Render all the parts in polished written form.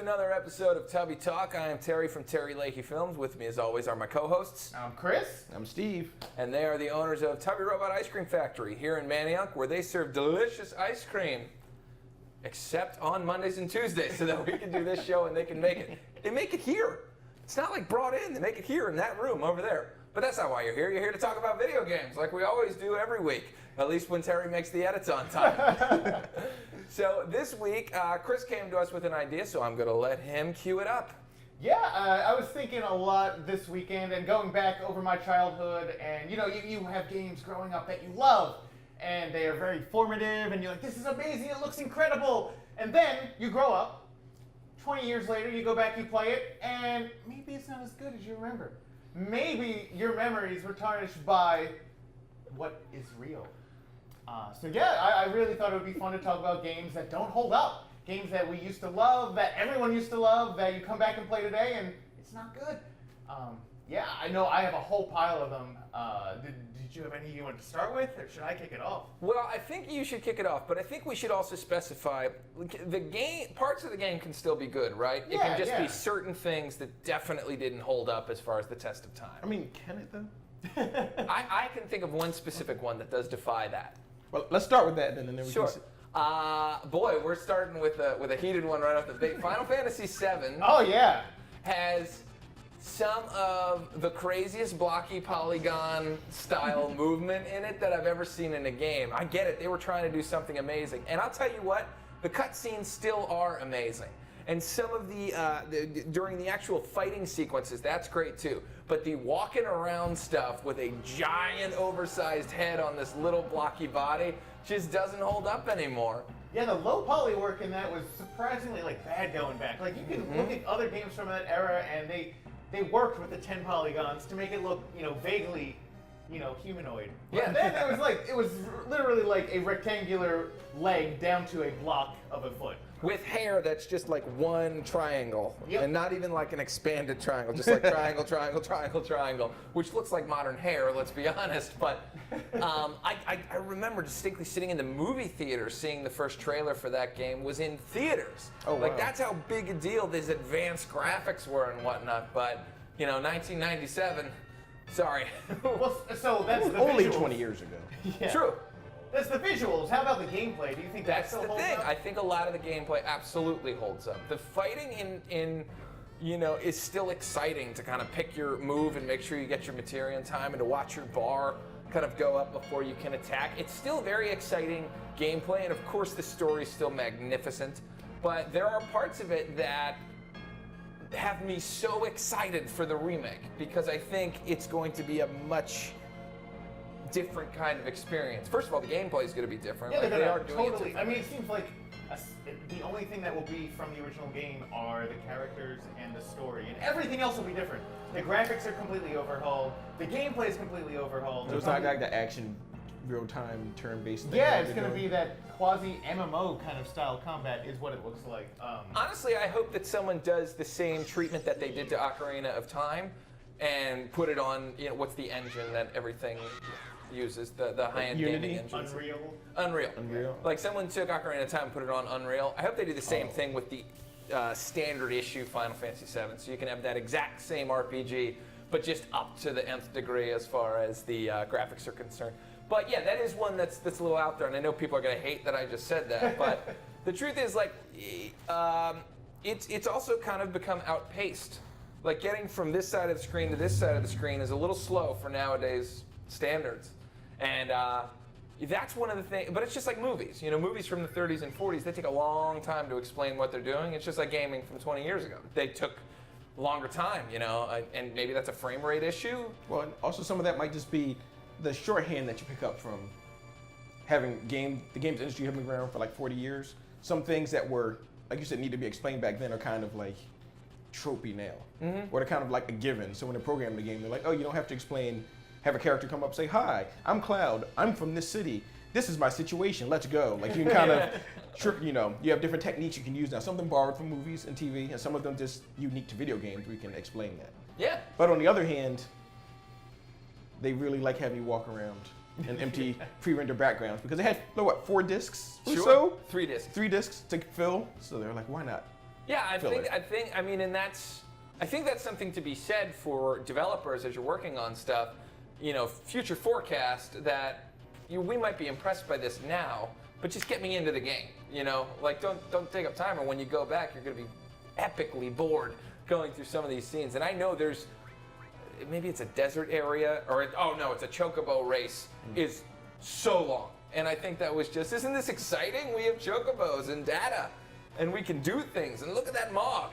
another episode of Tubby Talk. I am Terry from Terry Leahy Films. With me, as always, are my co-hosts. I'm Chris. I'm Steve. And they are the owners of Tubby Robot Ice Cream Factory here in Manioc, where they serve delicious ice cream, except on Mondays and Tuesdays, so that we can do this show and they can make it. They make it here. It's not like brought in. They make it here in that room over there. But that's not why you're here. You're here to talk about video games, like we always do every week, at least when Terry makes the edits on time. So this week, Chris came to us with an idea, so I'm going to let him cue it up. Yeah, I was thinking a lot this weekend and going back over my childhood, and you have games growing up that you love, and they are very formative, and you're like, this is amazing, it looks incredible. And then you grow up, 20 years later, you go back, you play it, and maybe it's not as good as you remember. Maybe your memories were tarnished by what is real. So yeah, I really thought it would be fun to talk about games that don't hold up. Games that we used to love, that everyone used to love, that you come back and play today and it's not good. Yeah, I know I have a whole pile of them. Did you have any you want to start with, or should I kick it off? Well, I think you should kick it off, but I think we should also specify the game. Parts of the game can still be good, right? It can just be certain things that definitely didn't hold up as far as the test of time. I mean, can it though? I can think of one specific one that does defy that. Well, let's start with that then, and then we Sure. can. Boy, we're starting with a heated one right off the bat. Final Fantasy VII. Oh yeah. Has some of the craziest blocky polygon style movement in it that I've ever seen in a game. I get it, they were trying to do something amazing. And I'll tell you what, the cutscenes still are amazing. And some of during the actual fighting sequences, that's great too. But the walking around stuff with a giant oversized head on this little blocky body just doesn't hold up anymore. Yeah, the low poly work in that was surprisingly bad going back. Like you can look at other games from that era and they worked with the 10 polygons to make it look, vaguely, humanoid. Yeah. But then it was literally like a rectangular leg down to a block of a foot. With hair that's just like one triangle, Yep. and not even like an expanded triangle, just like triangle, triangle, triangle, triangle, which looks like modern hair, let's be honest. But I remember distinctly sitting in the movie theater seeing the first trailer for that game was in theaters. Oh, like wow. that's how big a deal these advanced graphics were and whatnot. But 1997, sorry. Well, so that's the Only visuals. 20 years ago. Yeah. True. That's the visuals. How about the gameplay? Do you think That's still the holds thing. up? I think a lot of the gameplay absolutely holds up. The fighting is still exciting to kind of pick your move and make sure you get your materia in time and to watch your bar kind of go up before you can attack. It's still very exciting gameplay, and of course the story is still magnificent, but there are parts of it that have me so excited for the remake because I think it's going to be a much different kind of experience. First of all, the gameplay is going to be different. Yeah, like, they're they are gonna doing totally. it I mean, it seems like the only thing that will be from the original game are the characters and the story, and everything else will be different. The graphics are completely overhauled. The gameplay is completely overhauled. So it's not like the action, real-time, turn-based thing. Yeah, that it's they're going to doing? be that quasi MMO kind of style combat is what it looks like. Honestly, I hope that someone does the same treatment that they did to Ocarina of Time and put it on, what's the engine that everything uses, the high-end gaming Unity? engines. Unreal. Unreal. Like someone took Ocarina of Time and put it on Unreal. I hope they do the same thing with the standard issue Final Fantasy VII, so you can have that exact same RPG, but just up to the nth degree as far as the graphics are concerned. But yeah, that is one that's a little out there, and I know people are going to hate that I just said that, but the truth is, it's also kind of become outpaced. Like getting from this side of the screen to this side of the screen is a little slow for nowadays standards. And that's one of the things, but it's just like movies. Movies from the 30s and 40s, they take a long time to explain what they're doing. It's just like gaming from 20 years ago. They took longer time, and maybe that's a frame rate issue. Well, and also some of that might just be the shorthand that you pick up from having the games industry having been around for like 40 years. Some things that were, like you said, need to be explained back then are kind of like tropey now. Or they're kind of like a given. So when they program the game, they're like, oh, you don't have to have a character come up and say, hi, I'm Cloud, I'm from this city, this is my situation, let's go. Like you can kind of, you have different techniques you can use now. Some of them borrowed from movies and TV, and some of them just unique to video games where you can explain that. Yeah. But on the other hand, they really like having you walk around in empty pre-rendered backgrounds because they had, 4 discs or so? 3 discs. 3 discs to fill, so they're like, why not? Yeah, I filler. think, I mean, and I think that's something to be said for developers as you're working on stuff, future forecast that we might be impressed by this now, but just get me into the game, like don't take up time, and when you go back, you're going to be epically bored going through some of these scenes. And I know maybe it's a desert area, or it's a chocobo race is so long. And I think that was isn't this exciting? We have chocobos and data, and we can do things, and look at that Mog.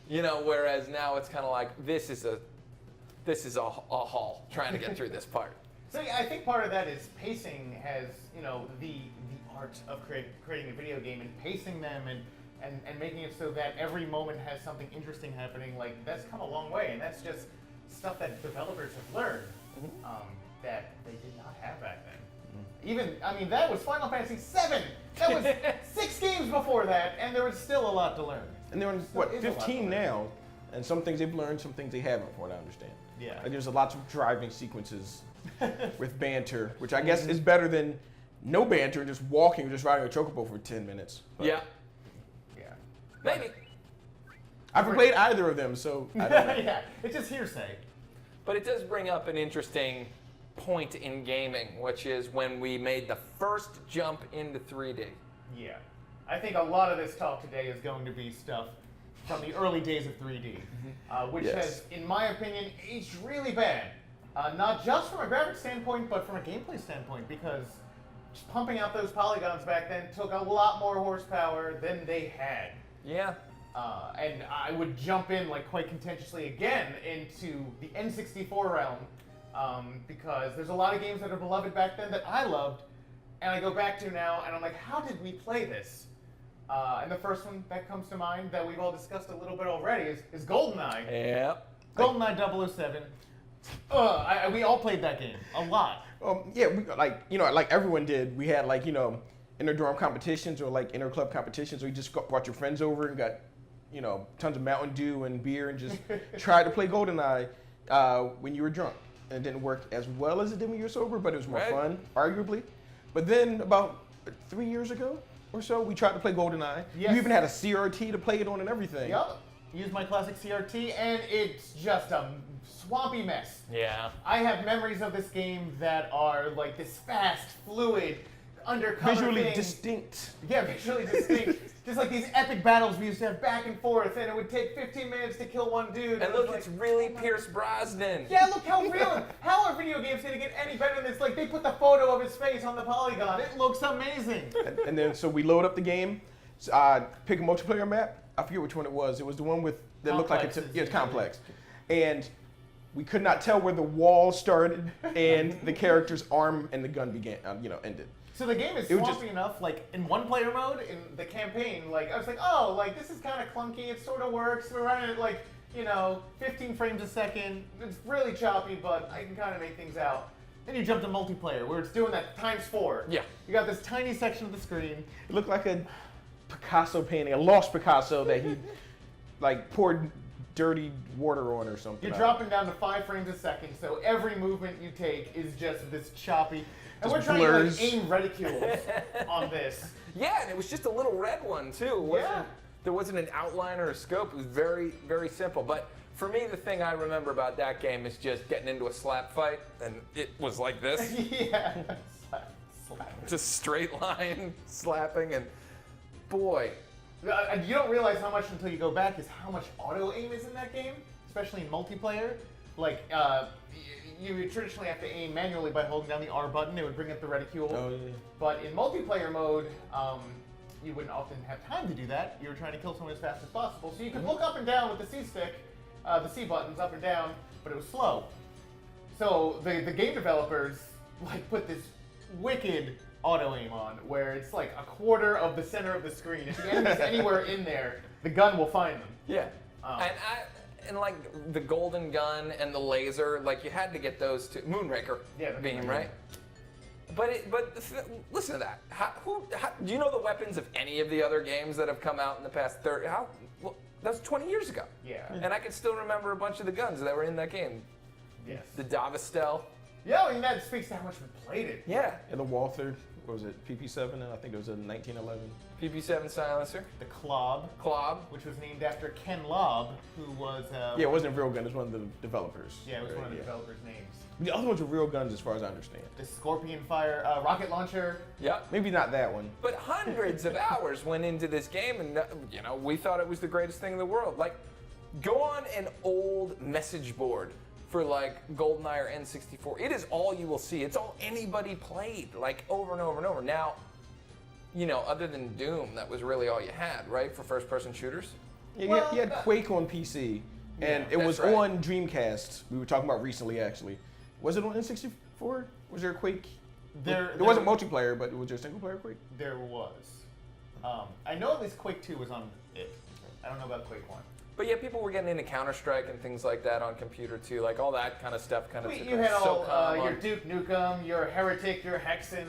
Whereas now it's kind of like, this is a haul trying to get through this part. So yeah, I think part of that is pacing has, the art of creating a video game and pacing them and making it so that every moment has something interesting happening. Like, that's come a long way, and that's just stuff that developers have learned that they did not have back then. Even, that was Final Fantasy VII. That was 6 games before that, and there was still a lot to learn. And they're on, 15 now, and some things they've learned, some things they haven't, from what I understand. Yeah. Like, there's a lot of driving sequences with banter, which I guess is better than no banter, just walking or just riding a chocobo for 10 minutes. But Yeah. Yeah. Maybe. I haven't played either of them, so I don't know. Yeah, it's just hearsay. But it does bring up an interesting point in gaming, which is when we made the first jump into 3D. Yeah. I think a lot of this talk today is going to be stuff from the early days of 3D, which Yes. has, in my opinion, aged really bad. Not just from a graphics standpoint, but from a gameplay standpoint, because just pumping out those polygons back then took a lot more horsepower than they had. Yeah. And I would jump in quite contentiously again into the N64 realm, because there's a lot of games that are beloved back then that I loved, and I go back to now, and I'm like, how did we play this? And the first one that comes to mind that we've all discussed a little bit already is Goldeneye. Yep. Goldeneye 007. We all played that game a lot. Yeah, we, like everyone did. We had inter-dorm competitions or inter-club competitions. Where you just brought your friends over and got, tons of Mountain Dew and beer and just tried to play Goldeneye when you were drunk. And it didn't work as well as it did when you were sober, but it was more fun, arguably. But then about 3 years ago or so, we tried to play Goldeneye. Yes. You even had a CRT to play it on and everything. Yup. Used my classic CRT, and it's just a swampy mess. Yeah. I have memories of this game that are like this fast, fluid, undercover Visually thing. distinct. Yeah, visually distinct. Just like these epic battles we used to have back and forth, and it would take 15 minutes to kill one dude. And look, it's really Pierce Brosnan. Yeah, look how real. How are video games going to get any better than this? Like, they put the photo of his face on the polygon. It looks amazing. And then so we load up the game, pick a multiplayer map. I forget which one it was. It was the one that looked like it's complex. And we could not tell where the wall started and the character's arm and the gun began, ended. So the game is swampy enough, in one-player mode, in the campaign, I was like, oh, this is kind of clunky, it sort of works, we're running at 15 frames a second, it's really choppy, but I can kind of make things out. Then you jump to multiplayer, where it's doing that ×4. Yeah. You got this tiny section of the screen. It looked like a Picasso painting, a lost Picasso that he poured dirty water on or something. You're dropping down to 5 frames a second, so every movement you take is just this choppy. And we're trying to aim reticules on this. Yeah, and it was just a little red one too. Yeah. There wasn't an outline or a scope. It was very, very simple. But for me, the thing I remember about that game is just getting into a slap fight, and it was like this. Yeah. Slap. Just straight line slapping, and boy. You don't realize how much until you go back is how much auto aim is in that game, especially in multiplayer. You traditionally have to aim manually by holding down the R button. It would bring up the reticule. Oh, yeah. But in multiplayer mode, you wouldn't often have time to do that. You were trying to kill someone as fast as possible. So you could look up and down with the C stick, the C buttons up and down, but it was slow. So the game developers put this wicked auto aim on, where it's a quarter of the center of the screen. If the enemy's anywhere in there, the gun will find them. Yeah. And the golden gun and the laser, you had to get those two. Moonraker beam, right? But listen to that. Do you know the weapons of any of the other games that have come out in the past 30? Well, that was 20 years ago. Yeah. And I can still remember a bunch of the guns that were in that game. Yes. The Davistel. Yeah, I mean, that speaks to how much we played it. Yeah. And the Walther, what was it, PP7? And I think it was a 1911. PP7 silencer. The Clob, which was named after Ken Lobb, who was... Yeah, it wasn't Real Gun, it was one of the developers. Yeah, it was one of the developers' names. The other ones were real guns as far as I understand. The Scorpion Fire, rocket launcher. Yeah. Maybe not that one. But hundreds of hours went into this game, and you know, we thought it was the greatest thing in the world. Like, go on an old message board for like Goldeneye or N64. It is all you will see. It's all anybody played, like over and over and over. Now, you know, other than Doom, that was really all you had, right, for first-person shooters? Yeah, you had Quake on PC, and it was right. on Dreamcast. We were talking about recently, actually. Was it on N64? Was there a Quake? There wasn't multiplayer, but was there a single-player Quake? There was. I know at least Quake 2 was on it. I don't know about Quake 1. But yeah, people were getting into Counter-Strike and things like that on computer too, like all that kind of stuff. You had all your Duke Nukem, your Heretic, your Hexen.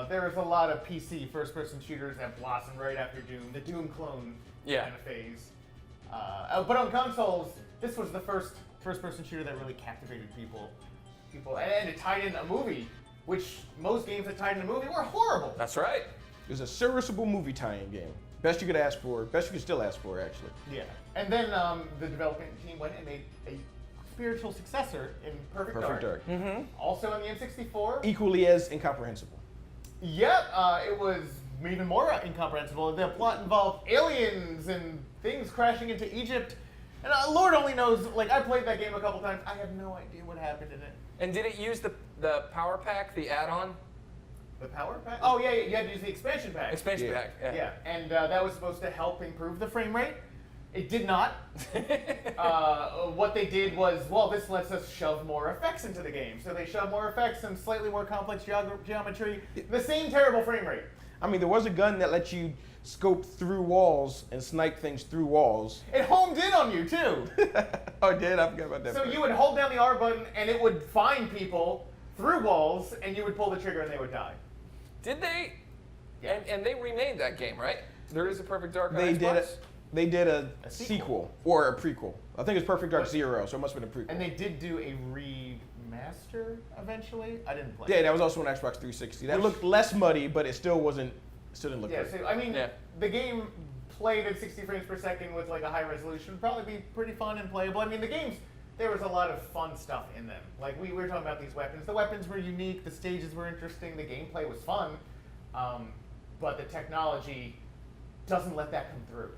There was a lot of PC first-person shooters that blossomed right after Doom, the Doom clone kind of phase. But on consoles, this was the first first-person shooter that really captivated people, and it tied in a movie, which most games that tied in a movie were horrible. That's right. It was a serviceable movie tie-in game. Best you could ask for. Best you could still ask for, actually. Yeah. And then the development team went and made a spiritual successor in Perfect Dark. Mm-hmm. Also on the N64. Equally as incomprehensible. Yep. It was even more incomprehensible. The plot involved aliens and things crashing into Egypt. And Lord only knows, like, I played that game a couple times. I have no idea what happened in it. And did it use the power pack, the add-on? The power pack? Oh, yeah, you had to use the expansion pack. Expansion pack, Yeah, and that was supposed to help improve the frame rate. It did not. What they did was, well, this lets us shove more effects into the game. So they shoved more effects and slightly more complex geometry. The same terrible frame rate. I mean, there was a gun that let you scope through walls and snipe things through walls. It homed in on you, too. Oh, it did? I forgot about that. So you would hold down the R button, and it would find people through walls, and you would pull the trigger, and they would die. Did they? Yeah. And they remade that game, right? There is a Perfect Dark on They Xbox? They did a sequel or a prequel. I think it's Perfect Dark Zero, so it must have been a prequel. And they did do a remaster eventually. I didn't play. Yeah, that was also on Xbox 360. That looked less muddy, but it still didn't look great. So, I mean, the game played at 60 frames per second with like a high resolution would probably be pretty fun and playable. I mean, the games, there was a lot of fun stuff in them. Like we were talking about these weapons. The weapons were unique. The stages were interesting. The gameplay was fun. But the technology doesn't let that come through.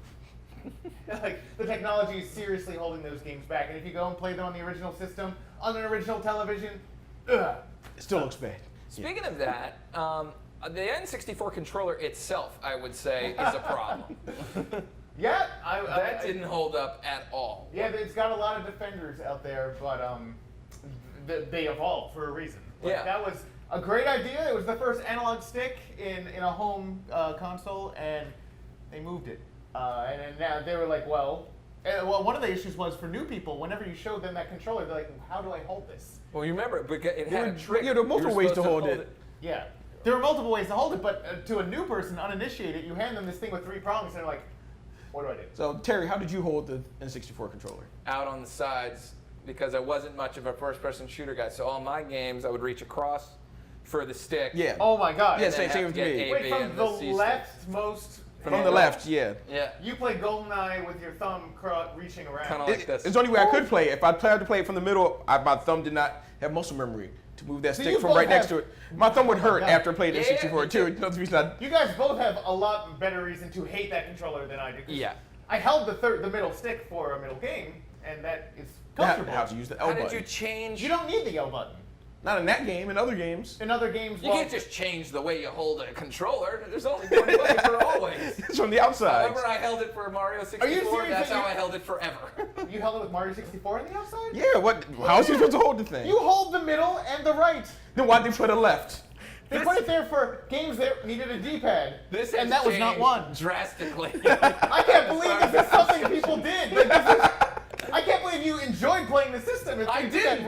Like, the technology is seriously holding those games back. And if you go and play them on the original system, on an original television, it still looks bad. Speaking of that, the N64 controller itself, I would say, is a problem. Yeah, that didn't hold up at all. Yeah, it's got a lot of defenders out there, but they evolved for a reason. Like, that was a great idea. It was the first analog stick in a home console, and they moved it. And then now they were like, well, one of the issues was for new people, whenever you showed them that controller, they're like, how do I hold this? Well, you remember, it had a trick. Yeah, there were multiple ways to hold it. Yeah. There were multiple ways to hold it, but to a new person, uninitiated, you hand them this thing with 3 prongs, and they're like, what do I do? So, Terry, how did you hold the N64 controller? Out on the sides, because I wasn't much of a first-person shooter guy. So all my games, I would reach across for the stick. Yeah. Oh my God. Yeah, same with me. Wait, from the leftmost. From the left, yeah. Yeah. You play Goldeneye with your thumb reaching around. Kind of like this. It's the only way I could play it. If I tried to play it from the middle, my thumb did not have muscle memory to move that stick from right next to it. My thumb would hurt after playing the N64 too. That's the reason you guys both have a lot better reason to hate that controller than I do. Yeah. I held the middle stick for a middle game, and that is comfortable. How to use the L button. How did you change? You don't need the L button. Not in that game, in other games. In other games, you can't just change the way you hold a controller. There's only one way for always. It's from the outside. However I held it for Mario 64, Are you serious? that's how I held it forever. You held it with Mario 64 on the outside? Yeah, what? How is he supposed to hold the thing? You hold the middle and the right. Then why'd they put a left? They put it there for games that needed a D-pad. And that was not one. Drastically. I can't believe this is something people did. Like, I can't believe you enjoyed playing the system. I didn't.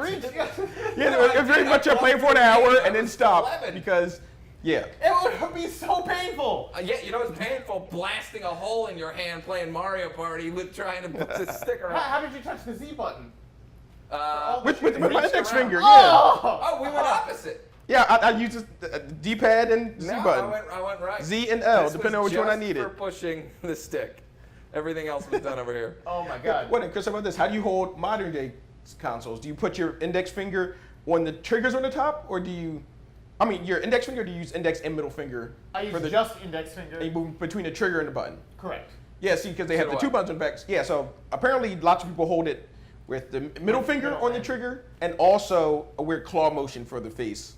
Yeah, it was very much a play for an hour and then stop because, yeah. It would be so painful. Yeah, you know it's painful blasting a hole in your hand playing Mario Party with trying to put the sticker on. How did you touch the Z button? With my index finger, yeah. Oh, we were Yeah, I use the D-pad and Z No, button. I went right. Z and L, This depending on was which one I just needed. for pushing the stick. Everything else was done over here. Oh my God. What, Chris, how about this? How do you hold modern day consoles? Do you put your index finger on the triggers on the top, or do you, I mean, your index finger, or do you use index and middle finger? I use for the, just index finger. and you move between the trigger and the button? Correct. Yeah, see, because they So have the do two I. buttons on the back. Yeah, so apparently lots of people hold it with the middle finger middle on the hand. trigger and also a weird claw motion for the face.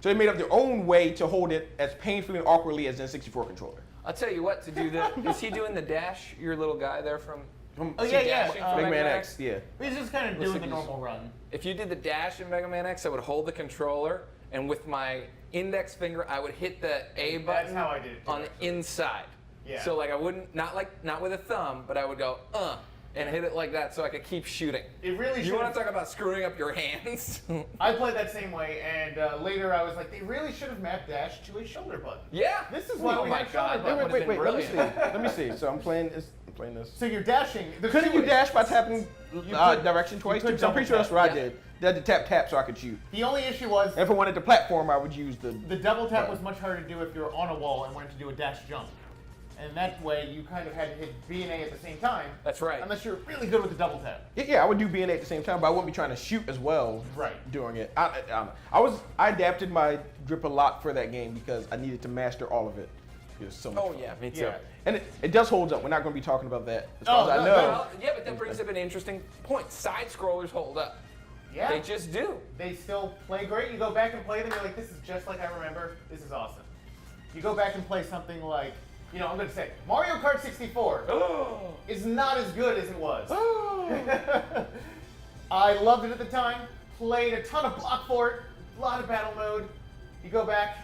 So they made up their own way to hold it as painfully and awkwardly as an N64 controller. I'll tell you what to do. Is he doing the dash? Your little guy there from? Oh, is yeah, he yeah, dashing Big from Big Mega Man Man X, yeah. He's just kind of Looks doing the like he's- normal run. If you did the dash in Mega Man X, I would hold the controller, and with my index finger, I would hit the A button how I did it, too, on the actually. inside. Yeah. So like I wouldn't, not with a thumb, but I would go and hit it like that so I could keep shooting. It really You should. want to talk about screwing up your hands? I played that same way, and later I was like, they really should have mapped dash to a shoulder button. Yeah. This is why oh we my have God, shoulder that buttons. would've been Let me see. brilliant. Let me see. So I'm playing this. So you're dashing. There's Couldn't two you ways. dash by tapping could- direction twice? you could Because I'm pretty sure double that's what I tap, yeah. did. They had to tap tap so I could shoot. The only issue was And if I wanted to platform, I would use the. the double tap Right. was much harder to do if you're on a wall and wanted to do a dash jump. And that way you kind of had to hit B and A at the same time. That's right. Unless you're really good with the double tap. Yeah, I would do B and A at the same time, but I wouldn't be trying to shoot as well. Right. Doing it. I adapted my grip a lot for that game because I needed to master all of it. It was so much Oh fun. yeah, me too. Yeah. And it does hold up. We're not going to be talking about that as far Oh, as I no, know. Well, yeah, but that brings up an interesting point. Side scrollers hold up. Yeah. They just do. They still play great. You go back and play them, you're like, this is just like I remember. This is awesome. You go back and play something like, I'm going to say, Mario Kart 64 Oh. is not as good as it was. I loved it at the time, played a ton of block for it, a lot of battle mode. You go back,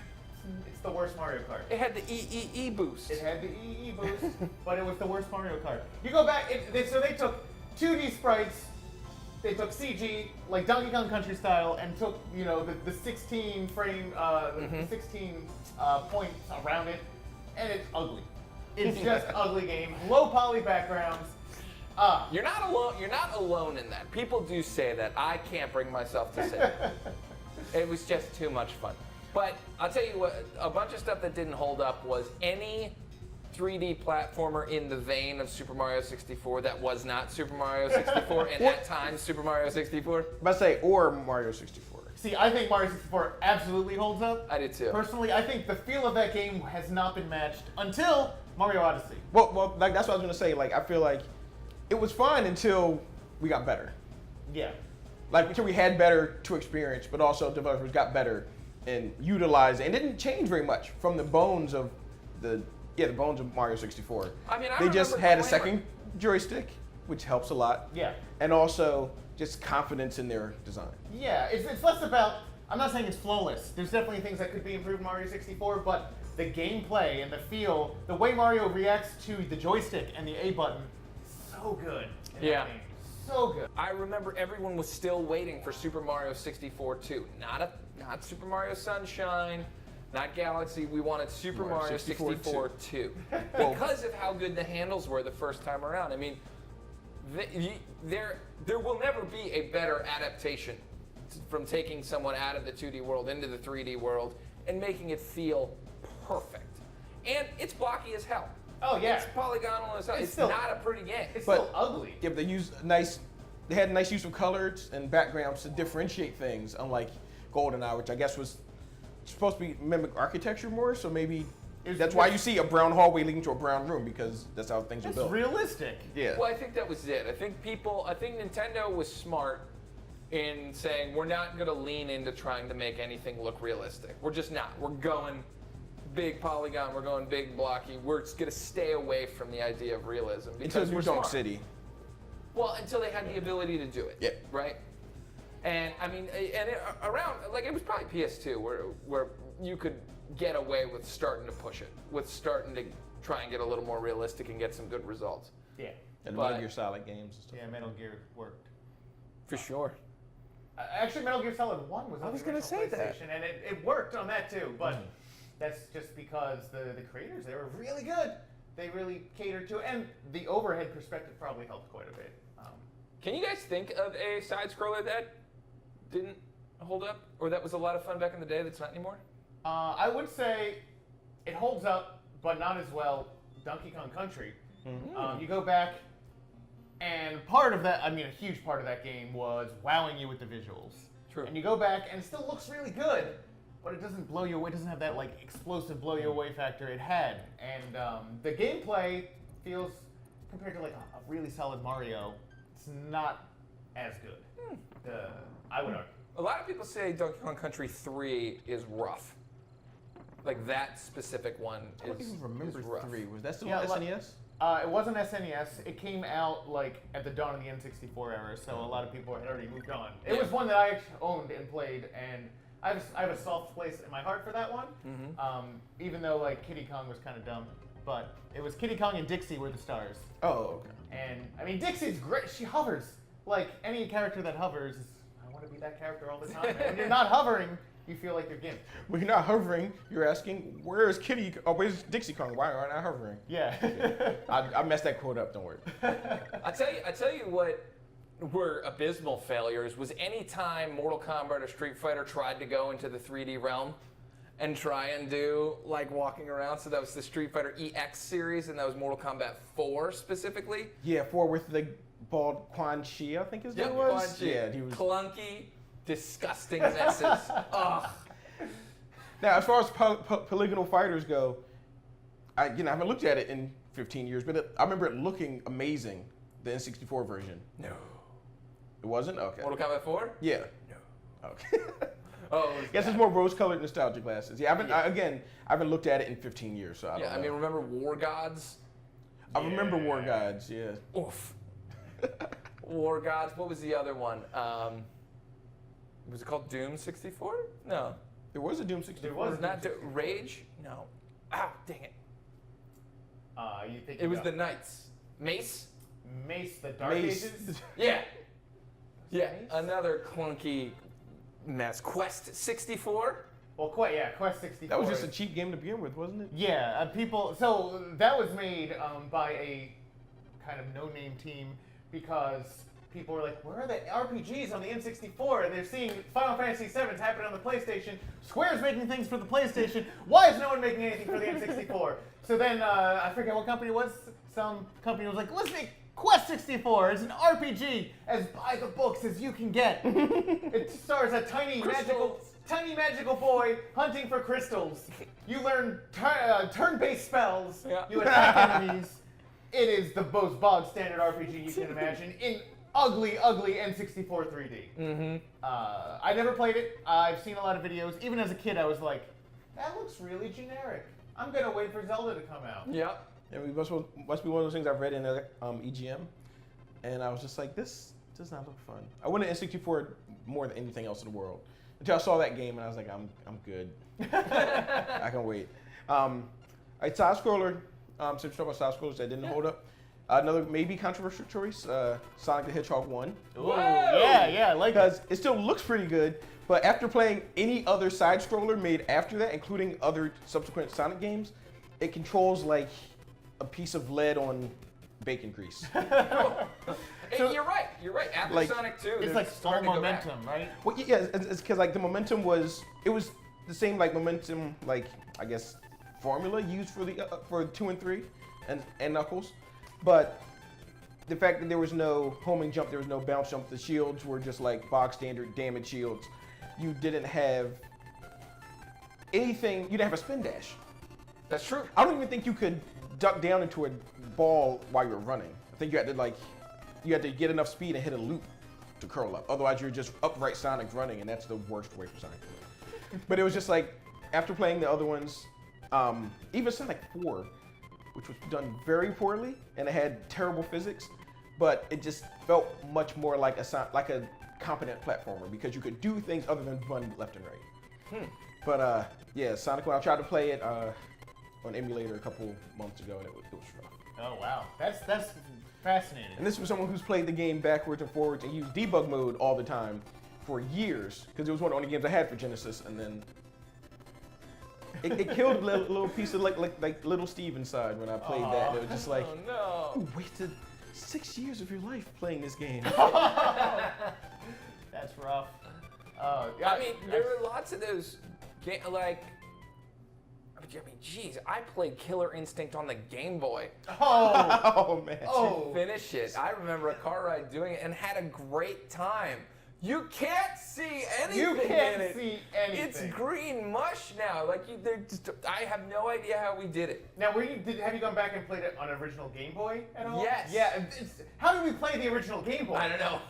it's the worst Mario Kart. It had the EEE boost. It had the EE boost, but it was the worst Mario Kart. You go back, so they took 2D sprites, they took CG, like Donkey Kong Country style, and took, the 16 frame, the 16 points around it, and it's ugly. It's just ugly game. Low poly backgrounds. You're not alone. You're not alone in that. People do say that. I can't bring myself to say it. It was just too much fun. But I'll tell you what, a bunch of stuff that didn't hold up was any 3D platformer in the vein of Super Mario 64 that was not Super Mario 64, and at times Super Mario 64. But I say, or Mario 64. See, I think Mario 64 absolutely holds up. I did too. Personally, I think the feel of that game has not been matched until Mario Odyssey. Well, like that's what I was going to say. Like, I feel like it was fun until we got better. Yeah. Like, until we had better to experience, but also developers got better and utilized it. And it didn't change very much from the bones of the bones of Mario 64. I mean, I they just remember had a playing second joystick, which helps a lot. Yeah. And also just confidence in their design. Yeah, it's less about, I'm not saying it's flawless. There's definitely things that could be improved in Mario 64, but the gameplay and the feel, the way Mario reacts to the joystick and the A button, so good. in that Yeah. game. So good. I remember everyone was still waiting for Super Mario 64 2. Not Super Mario Sunshine, not Galaxy. We wanted Super Mario Mario 64 64 2 because of how good the handles were the first time around. I mean, there will never be a better adaptation from taking someone out of the 2D world into the 3D world and making it feel perfect. And it's blocky as hell. Oh, yeah. It's polygonal as hell. It's It's still- not a pretty game. It's But- still ugly. Yeah, but they had nice use of colors and backgrounds to differentiate things, unlike Goldeneye, which I guess was supposed to be mimic architecture more, so maybe that's why you see a brown hallway leading to a brown room, because that's how things are It's built. realistic. Yeah. Well, I think that was it. I think Nintendo was smart in saying we're not going to lean into trying to make anything look realistic. We're just not. We're going big polygon. We're going big blocky. We're just going to stay away from the idea of realism Until because New we're Donk smart. City. Well, until they had the ability to do it. Yeah. Right. And I mean, around like it was probably PS2 where you could get away with starting to push it, with starting to try and get a little more realistic and get some good results. Yeah. And But- Metal Gear Solid games and stuff. Yeah, Metal Gear worked. For sure. Actually, Metal Gear Solid 1 was on I was the gonna original say that. PlayStation, and it worked on that too, but that's just because the creators, they were really good. They really catered to it, and the overhead perspective probably helped quite a bit. Can you guys think of a side scroller that didn't hold up, or that was a lot of fun back in the day that's not anymore? I would say it holds up, but not as well. Donkey Kong Country. You go back, and part of that, I mean, a huge part of that game was wowing you with the visuals. True. And you go back, and it still looks really good, but it doesn't blow you away. It doesn't have that like explosive blow you away factor it had. And the gameplay feels, compared to like a really solid Mario, it's not as good. I would argue. A lot of people say Donkey Kong Country 3 is rough. Like that specific one I don't even remember is rough. 3. Was that still Yeah, on like- SNES? It wasn't SNES. It came out like at the dawn of the N64 era, so a lot of people had already moved on. It was one that I owned and played, and I have a soft place in my heart for that one. Even though like Kiddy Kong was kind of dumb, but it was Kiddy Kong and Dixie were the stars. Oh, okay. And I mean, Dixie's great. She hovers. Like any character that hovers, I want to be that character all the time. And when you're not hovering, you feel like you're gimped. When you're not hovering, you're asking, where's where's Dixie Kong? Why aren't I hovering? Yeah. I messed that quote up, don't worry. I tell you what were abysmal failures was any time Mortal Kombat or Street Fighter tried to go into the 3D realm and try and do like walking around. So that was the Street Fighter EX series, and that was Mortal Kombat 4 specifically. Yeah, 4 with the bald Quan Chi, I think his name was. Yeah, he was. Clunky, disgusting messes. Ugh. Now, as far as polygonal fighters go, I haven't looked at it in 15 years, but I remember it looking amazing. The N64 version. No. It wasn't? Okay. Mortal Kombat 4? Yeah. No. Okay. Oh, Guess it's more rose-colored nostalgia glasses. Yeah, I haven't looked at it in 15 years, so I don't know. I mean, remember War Gods? I remember War Gods, yeah. Oof. War Gods. What was the other one? Was it called Doom 64? No. There was a Doom 64. There was. Not Rage? No. Ow, dang it. You think It was the Knights. Mace? Mace, the Dark Mace. Ages? Yeah. Yeah, Mace? another clunky mess. Quest 64? Well, Quest 64. That was just a cheap game to begin with, wasn't it? Yeah, so that was made by a kind of no-name team because people were like, where are the RPGs on the N64? And they're seeing Final Fantasy VII happen on the PlayStation. Square's making things for the PlayStation. Why is no one making anything for the N64? So then, I forget what company it was. Some company was like, let's make Quest 64. It's an RPG as by the books as you can get. It stars a tiny magical boy hunting for crystals. You learn turn-based spells. Yeah. You attack enemies. It is the most bog standard RPG you can imagine in ugly N64 3D. I never played it. I've seen a lot of videos. Even as a kid, I was like, that looks really generic. I'm gonna wait for Zelda to come out. Yep. Yeah, it must be one of those things I've read in EGM, and I was just like, this does not look fun. I wanted N64 more than anything else in the world until I saw that game, and I was like, I'm good. I can wait. Right, side scroller. Since we're talking about side scrollers that didn't hold up, another maybe controversial choice: Sonic the Hedgehog 1. Ooh, yeah, I like that. Because it still looks pretty good, but after playing any other side scroller made after that, including other subsequent Sonic games, it controls like a piece of lead on bacon grease. Hey, you're right. After Like, Sonic 2, It's like slow momentum, right? Well, yeah, it's because like the momentum was the same like momentum like I guess formula used for the for 2 and 3 and Knuckles, but the fact that there was no homing jump, there was no bounce jump, the shields were just like box standard damage shields. You didn't have anything. You didn't have a spin dash. That's true. I don't even think you could duck down into a ball while you were running. I think you had to get enough speed and hit a loop to curl up. Otherwise, you're just upright Sonic running, and that's the worst way for Sonic to run. But it was just like, after playing the other ones, even Sonic 4, which was done very poorly, and it had terrible physics, but it just felt much more like a competent platformer, because you could do things other than run left and right. But yeah, Sonic 1, I tried to play it on emulator a couple months ago, and it was rough. Oh wow, that's fascinating. And this was someone who's played the game backwards and forwards and used debug mode all the time for years, because it was one of the only games I had for Genesis, and then it killed a little piece of like little Steve inside when I played that. And it was just like, oh no. you wasted 6 years of your life playing this game. That's rough. I mean, there were lots of those, like, I mean, geez, I played Killer Instinct on the Game Boy. Oh, man. oh. Finish it. I remember a car ride doing it and had a great time. You can't see anything You can't in it. see anything. It's green mush now. Like I have no idea how we did it. Now, have you gone back and played it on original Game Boy at all? Yes. Yeah. How did we play the original Game Boy? I don't know.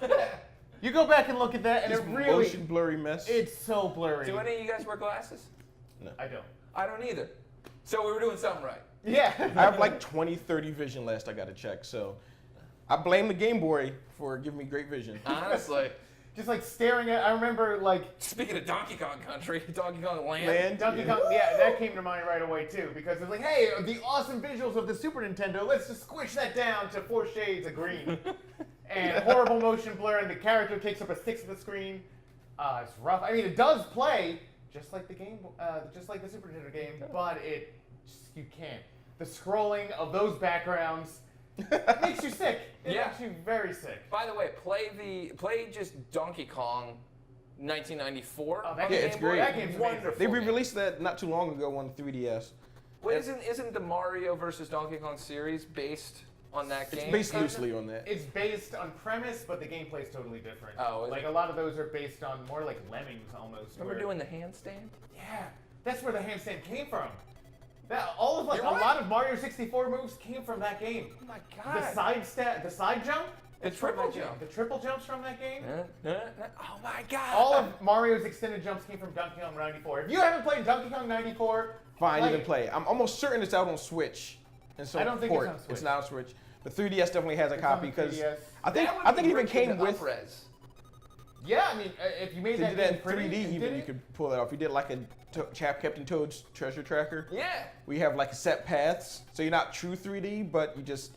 You go back and look at that, and This it really, motion blurry mess. it's so blurry. Do any of you guys wear glasses? No. I don't. I don't either. So we were doing something right. Yeah. I have like 20/30 vision last I got to check, so I blame the Game Boy for giving me great vision. Honestly. Just like staring at. I remember like Speaking of Donkey Kong Country, Donkey Kong Land. Donkey Kong. Yeah, that came to mind right away too, because it's like, hey, the awesome visuals of the Super Nintendo. Let's just squish that down to 4 shades of green. And horrible motion blur, and the character takes up 1/6 of the screen. It's rough. I mean, it does play just like the the Super Nintendo game, but you can't. The scrolling of those backgrounds makes you sick. It makes you very sick. By the way, play just Donkey Kong 1994. Oh, that Yeah, game, it's great. That game's Wonderful. amazing. They re-released that not too long ago on 3DS. Well, isn't the Mario versus Donkey Kong series based on that game? It's based loosely on that. It's based on premise, but the gameplay is totally different. Oh, is like it? a lot of those are based on more like Lemmings almost. Remember where- doing the handstand? Yeah, that's where the handstand came from. All of You're a right. lot of Mario 64 moves came from that game. Oh my The god. the side jump, The it's from triple that game. jump. The triple jumps from that game. Oh my god. All of Mario's extended jumps came from Donkey Kong 94. If you haven't played Donkey Kong 94, Fine, play you can it. play it. I'm almost certain it's out on Switch. And so I don't think it's on Switch. It's not on Switch. But 3DS definitely has a It's copy on because 3DS. I think That would I think be it even great came to with. up-res. Yeah, I mean, if you made They that did that in game pretty, 3D and even. did You it, could pull that off. You did like a Captain Toad's treasure tracker. Yeah. We have like set paths, so you're not true 3D, but you just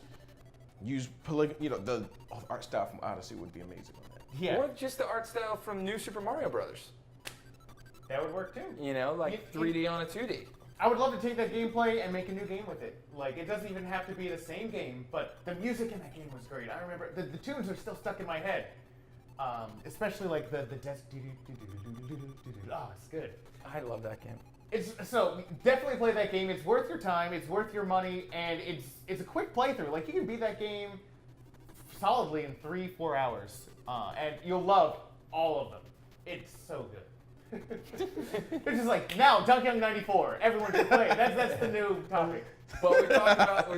use the art style from Odyssey would be amazing on that. yeah, Or just the art style from New Super Mario Brothers. that would work too. You know, like You- 3D on a 2D. I would love to take that gameplay and make a new game with it. Like, it doesn't even have to be the same game, but the music in that game was great. I remember the tunes are still stuck in my head. Especially like the desk. Oh, it's good. I love that game. So definitely play that game. It's worth your time. It's worth your money, and it's a quick playthrough. Like you can beat that game solidly in 3-4 hours, and you'll love all of them. It's so good. It's just like now Donkey Kong 94. Everyone should play it. That's the new topic. Well, we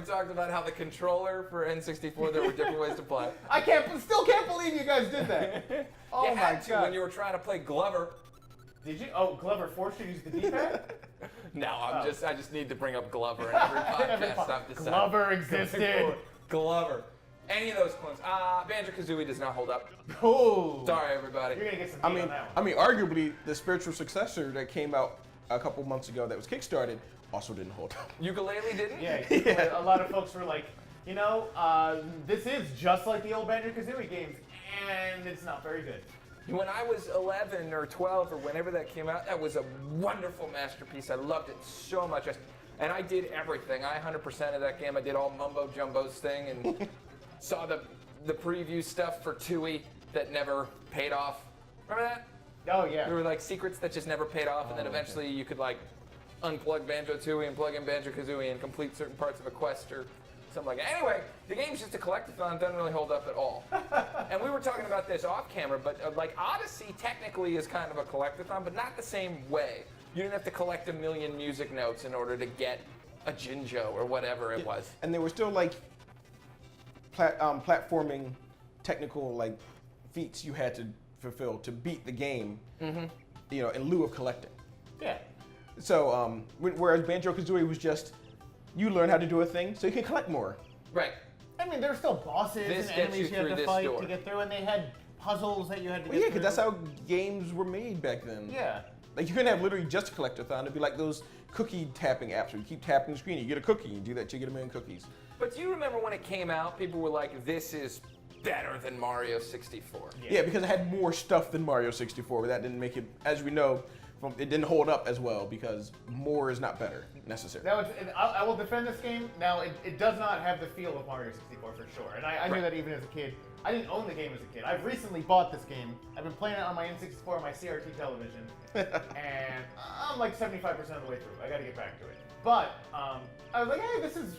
talked about how the controller for N64, there were different ways to play. I still can't believe you guys did that. Oh You my had to god! when you were trying to play Glover. Did you? Oh, Glover forced you to use the D-pad. No, I just need to bring up Glover in every podcast. I've decided. Glover existed. Glover. Any of those clones. Banjo-Kazooie does not hold up. Oh. Sorry, everybody. You're gonna get some I heat mean, on that one. arguably the spiritual successor that came out a couple months ago that was kickstarted also didn't hold up. Ukulele didn't? Yeah, a lot of folks were like, this is just like the old Banjo-Kazooie games, and it's not very good. When I was 11 or 12 or whenever that came out, that was a wonderful masterpiece. I loved it so much. And I did everything. I 100% of that game. I did all Mumbo Jumbo's thing and saw the preview stuff for Tui that never paid off. Remember that? Oh yeah. There were like secrets that just never paid off, and then eventually you could like unplug Banjo-Tooie and plug in Banjo-Kazooie and complete certain parts of a quest or something like that. Anyway, the game's just a collectathon, doesn't really hold up at all. And we were talking about this off camera, but like Odyssey technically is kind of a collectathon, but not the same way. You didn't have to collect 1 million music notes in order to get a Jinjo or whatever it was. And there were still like platforming technical like feats you had to fulfill to beat the game, in lieu of collecting. Yeah. So whereas Banjo-Kazooie was just you learn how to do a thing so you can collect more. Right. I mean, there were still bosses This and gets enemies you you had through to this fight door. to get through, and they had puzzles that you had to Well, get yeah, through. because that's how games were made back then. Yeah. Like you couldn't have literally just a collectathon. It'd be like those cookie tapping apps where you keep tapping the screen, you get a cookie, you do that till you get 1 million cookies. But do you remember when it came out, people were like, this is better than Mario 64. Yeah, because it had more stuff than Mario 64, but that didn't make it, as we know, it didn't hold up as well because more is not better necessarily. Now, I will defend this game. Now, it does not have the feel of Mario 64 for sure, and I knew Right. that even as a kid. I didn't own the game as a kid. I've recently bought this game. I've been playing it on my N64 on my CRT television, and I'm like 75% of the way through. I got to get back to it. But I was like, hey, this is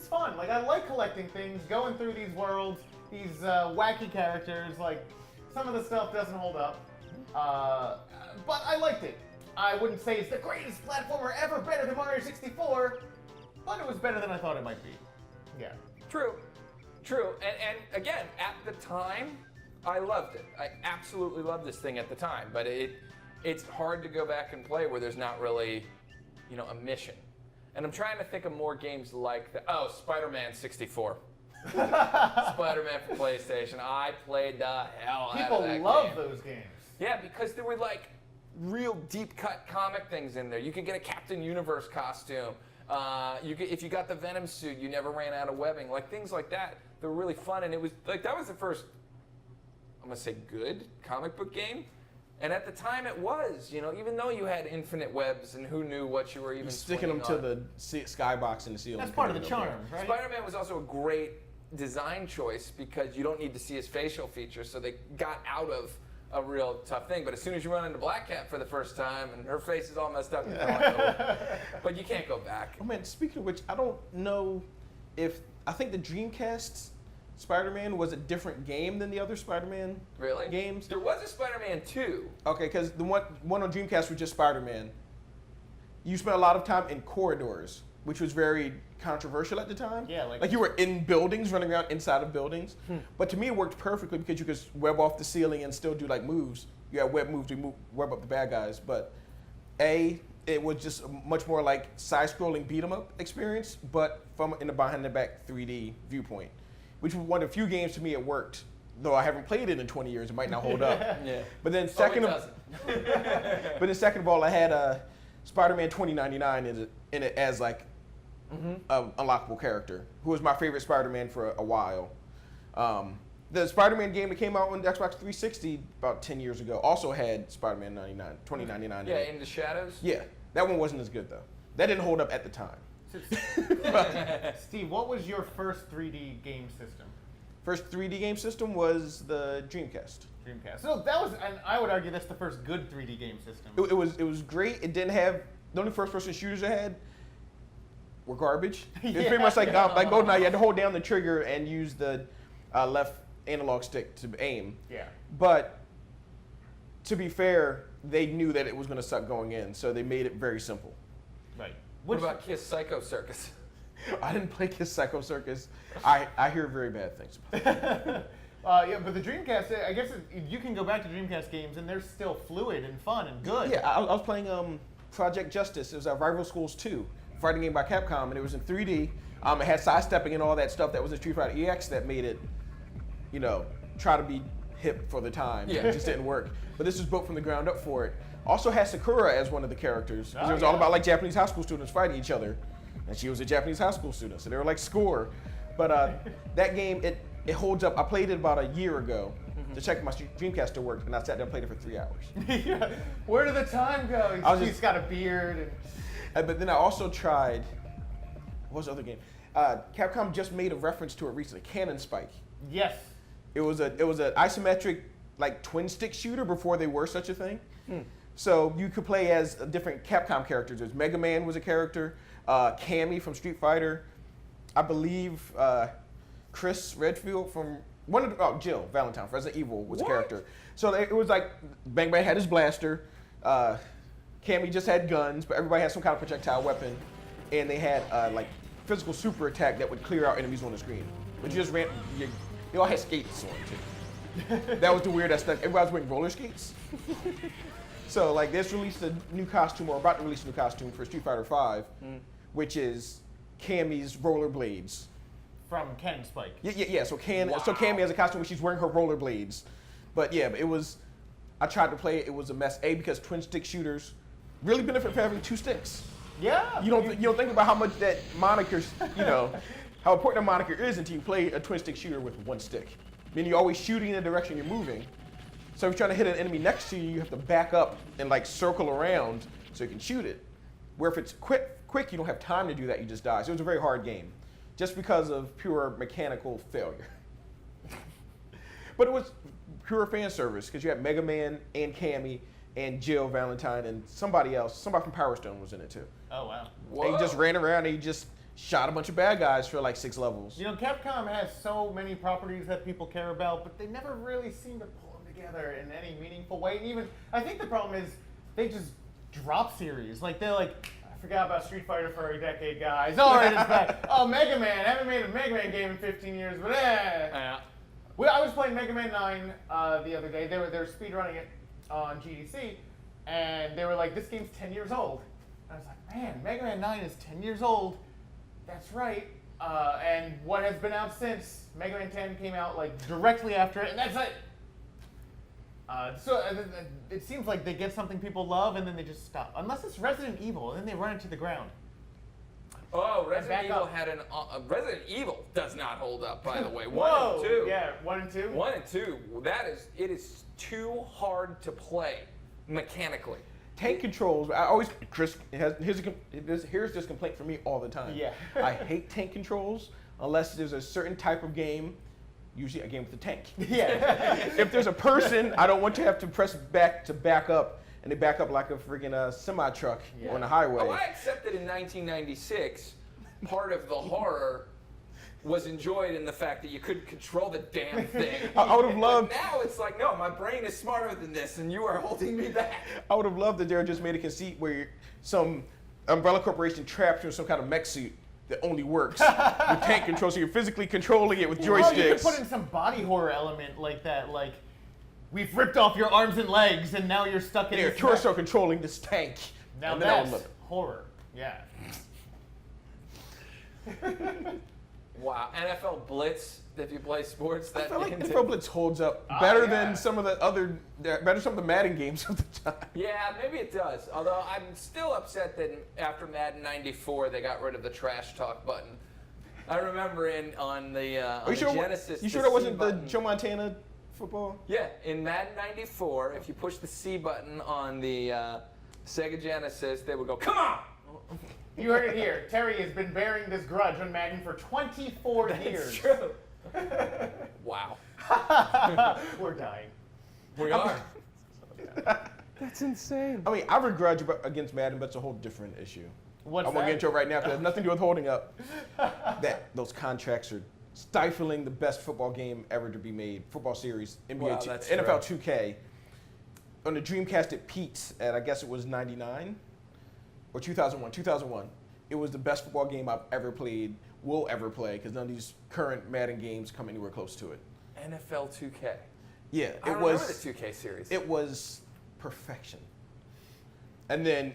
fun. Like, I like collecting things, going through these worlds, these wacky characters. Like, some of the stuff doesn't hold up, but I liked it. I wouldn't say it's the greatest platformer ever, better than Mario 64, but it was better than I thought it might be. Yeah. True. And again, at the time, I loved it. I absolutely loved this thing at the time, but it's hard to go back and play where there's not really, a mission. And I'm trying to think of more games like that. Oh, Spider-Man 64. Spider-Man for PlayStation. I played the hell out of that People love game. those games. Yeah, because there were like real deep cut comic things in there. You could get a Captain Universe costume. If you got the Venom suit, you never ran out of webbing. Like things like that. They were really fun, and it was like that was the first, I'm gonna say, good comic book game. And at the time, it was. Even though you had infinite webs, and who knew what you were even sticking them to the skybox in the ceiling. That's part of the charm, right? Spider-Man was also a great design choice because you don't need to see his facial features, so they got out of a real tough thing. But as soon as you run into Black Cat for the first time and her face is all messed up, but you can't go back. Oh man, speaking of which, I don't know if I think the Dreamcast Spider-Man was a different game than the other Spider-Man games. There was a Spider-Man 2. Okay, because the one on Dreamcast was just Spider-Man. You spent a lot of time in corridors, which was very controversial at the time. Yeah, like you were in buildings, running around inside of buildings. But to me, it worked perfectly because you could web off the ceiling and still do like moves. You had web moves to web up the bad guys. But it was just a much more like side-scrolling beat-em-up experience, but from in the behind-the-back 3D viewpoint, which was one of the few games to me it worked. Though I haven't played it in 20 years, it might not hold up. Yeah. But then second of all, I had Spider-Man 2099 in it as like an unlockable character, who was my favorite Spider-Man for a while. The Spider-Man game that came out on the Xbox 360 about 10 years ago also had Spider-Man 2099 Yeah, in it. In the Shadows? Yeah, that one wasn't as good though. That didn't hold up at the time. Steve, what was your first 3D game system? First 3D game system was the Dreamcast. So that was, and I would argue that's the first good 3D game system. It was great. It didn't have, the only first-person shooters it had were garbage. It was pretty much like Goldeneye. You had to hold down the trigger and use the left analog stick to aim. Yeah. But to be fair, they knew that it was going to suck going in, so they made it very simple. Right. What about Kiss Psycho Circus? I didn't play Kiss Psycho Circus. I hear very bad things about it. Yeah, but the Dreamcast, I guess you can go back to Dreamcast games and they're still fluid and fun and good. Yeah, I was playing Project Justice. It was Rival Schools 2, fighting game by Capcom, and it was in 3D. It had sidestepping and all that stuff that was in Street Fighter EX that made it, try to be hip for the time. Yeah. It just didn't work. But this was built from the ground up for it. Also had Sakura as one of the characters. Oh, it was all about like Japanese high school students fighting each other. And she was a Japanese high school student, so they were like score. But that game, it holds up. I played it about a year ago to check if my Dreamcast still worked, and I sat there and played it for 3 hours. Yeah. Where did the time go? He's got a beard. But then I also tried, what was the other game? Capcom just made a reference to it recently, Cannon Spike. Yes. It was an isometric like twin stick shooter before they were such a thing. So you could play as different Capcom characters. There's Mega Man was a character, Cammy from Street Fighter, I believe Chris Redfield from Jill Valentine from Resident Evil was a character. So it was like Bang Bang had his blaster, Cammy just had guns, but everybody had some kind of projectile weapon, and they had like physical super attack that would clear out enemies on the screen. But you just ran. They all had skates on too. That was the weird aspect. Everybody was wearing roller skates. So like, they just released a new costume, or about to release a new costume for Street Fighter V, which is Cammy's rollerblades. From Cannon Spike. Yeah. So Cammy has a costume where she's wearing her rollerblades. But yeah, I tried to play it. It was a mess. Because twin stick shooters really benefit from having 2 sticks. Yeah. You don't think about how much that moniker, how important that moniker is until you play a twin stick shooter with 1 stick. I mean, you're always shooting in the direction you're moving. So if you're trying to hit an enemy next to you, you have to back up and like circle around so you can shoot it. Where if it's quick, you don't have time to do that, you just die. So it was a very hard game, just because of pure mechanical failure. But it was pure fan service because you had Mega Man and Cammy and Jill Valentine and somebody else. Somebody from Power Stone was in it too. Oh, wow. And he just ran around and he just shot a bunch of bad guys for like 6 levels. You know, Capcom has so many properties that people care about, but they never really seem to pull them together in any meaningful way. And even, I think the problem is they just drop series. Like, they're like, I forgot about Street Fighter for a decade, guys. All right, it's back. Oh, Mega Man. I haven't made a Mega Man game in 15 years, but Yeah. Well, I was playing Mega Man 9 the other day. They were speedrunning it on GDC, and they were like, this game's 10 years old. And I was like, man, Mega Man 9 is 10 years old. That's right. And what has been out since? Mega Man 10 came out like directly after it, and that's it. So it seems like they get something people love, and then they just stop. Unless it's Resident Evil, and then they run it to the ground. Oh, Resident Evil up. had Resident Evil does not hold up, by the way. Whoa! 1 and 2. Yeah, 1 and 2? 1 and 2. It is too hard to play mechanically. Tank controls. I always here's this complaint from me all the time. Yeah. I hate tank controls unless there's a certain type of game, usually a game with a tank. Yeah. If there's a person, I don't want you to have to press back to back up, and they back up like a friggin' semi truck on the highway. Oh, I accept that in 1996, part of the horror was enjoyed in the fact that you couldn't control the damn thing. I would have loved. But now it's like, no, my brain is smarter than this, and you are holding me back. I would have loved that they just made a conceit where some Umbrella Corporation trapped you in some kind of mech suit that only works with tank control, so you're physically controlling it with joysticks. Well, you could put in some body horror element like that, like we've ripped off your arms and legs, and now you're stuck in your this torso mech. controlling this tank. Now And then I would that's love it. horror. Yeah. Wow, NFL Blitz. If you play sports, I that feel like into- NFL Blitz holds up better yeah. than some of the Madden games of the time. Yeah, maybe it does. Although I'm still upset that after Madden '94 they got rid of the trash talk button. I remember on the Genesis. You the sure that wasn't C button. the Joe Montana football? Yeah, in Madden '94, if you push the C button on the Sega Genesis, they would go, "Come on!" You heard it here. Terry has been bearing this grudge on Madden for 24 years. It's true. Wow. We're dying. We are. That's insane. I mean, I have a grudge against Madden, but it's a whole different issue. What's I won't that? get into it right now because it has nothing to do with holding up. Those contracts are stifling the best football game ever to be made. Football series, Wow, that's NFL 2K. On the Dreamcast, it peaks at, I guess it was 99 or 2001. 2001. It was the best football game I've ever played, will ever play, because none of these current Madden games come anywhere close to it. NFL 2K. Yeah, I remember the 2K series. It was perfection. And then